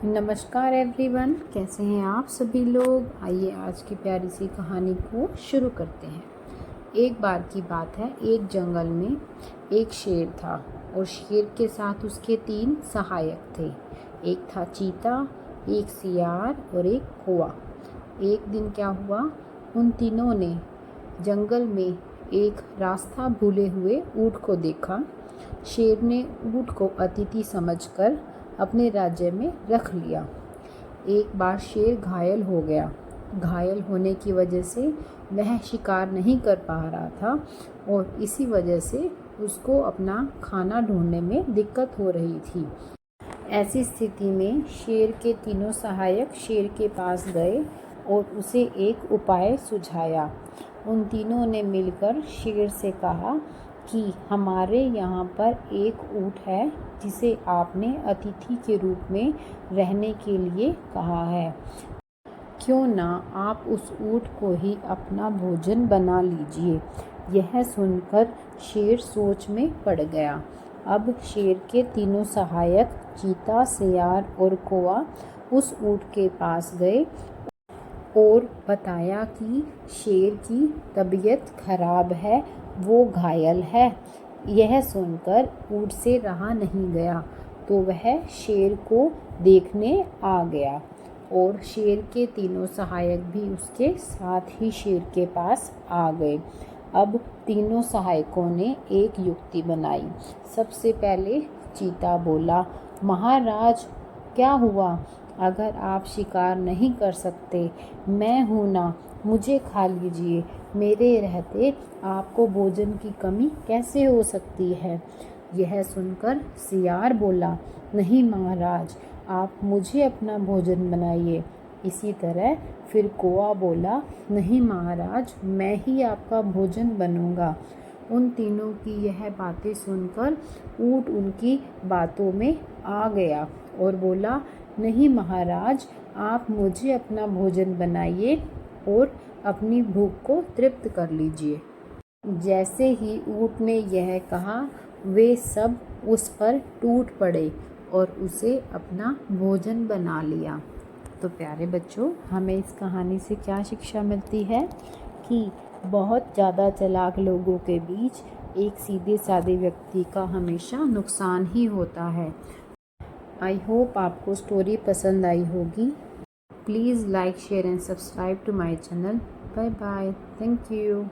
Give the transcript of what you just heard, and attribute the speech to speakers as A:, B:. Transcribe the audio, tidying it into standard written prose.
A: नमस्कार एवरीवन, कैसे हैं आप सभी लोग। आइए आज की प्यारी सी कहानी को शुरू करते हैं। एक बार की बात है, एक जंगल में एक शेर था और शेर के साथ उसके 3 सहायक थे। एक था चीता, एक सियार और एक कौवा। एक दिन क्या हुआ, उन तीनों ने जंगल में एक रास्ता भूले हुए ऊँट को देखा। शेर ने ऊँट को अतिथि समझकर अपने राज्य में रख लिया। एक बार शेर घायल हो गया। घायल होने की वजह से वह शिकार नहीं कर पा रहा था और इसी वजह से उसको अपना खाना ढूंढने में दिक्कत हो रही थी। ऐसी स्थिति में शेर के तीनों सहायक शेर के पास गए और उसे एक उपाय सुझाया। उन तीनों ने मिलकर शेर से कहा कि हमारे यहाँ पर एक ऊँट है जिसे आपने अतिथि के रूप में रहने के लिए कहा है। क्यों ना आप उस ऊँट को ही अपना भोजन बना लीजिए। यह सुनकर शेर सोच में पड़ गया। अब शेर के तीनों सहायक चीता, सियार और कौवा उस ऊँट के पास गए और बताया कि शेर की तबीयत खराब है, वो घायल है। यह सुनकर ऊँट से रहा नहीं गया तो वह शेर को देखने आ गया और शेर के तीनों सहायक भी उसके साथ ही शेर के पास आ गए। अब तीनों सहायकों ने एक युक्ति बनाई। सबसे पहले चीता बोला, महाराज क्या हुआ, अगर आप शिकार नहीं कर सकते, मैं हूँ ना, मुझे खा लीजिए। मेरे रहते आपको भोजन की कमी कैसे हो सकती है। यह सुनकर सियार बोला, नहीं महाराज, आप मुझे अपना भोजन बनाइए। इसी तरह फिर कौवा बोला, नहीं महाराज, मैं ही आपका भोजन बनूंगा। उन तीनों की यह बातें सुनकर ऊँट उनकी बातों में आ गया और बोला, नहीं महाराज, आप मुझे अपना भोजन बनाइए और अपनी भूख को तृप्त कर लीजिए। जैसे ही ऊँट ने यह कहा, वे सब उस पर टूट पड़े और उसे अपना भोजन बना लिया। तो प्यारे बच्चों, हमें इस कहानी से क्या शिक्षा मिलती है कि बहुत ज़्यादा चालाक लोगों के बीच एक सीधे साधे व्यक्ति का हमेशा नुकसान ही होता है। आई होप आपको स्टोरी पसंद आई होगी। Please like, share and subscribe to my channel. Bye bye. Thank you.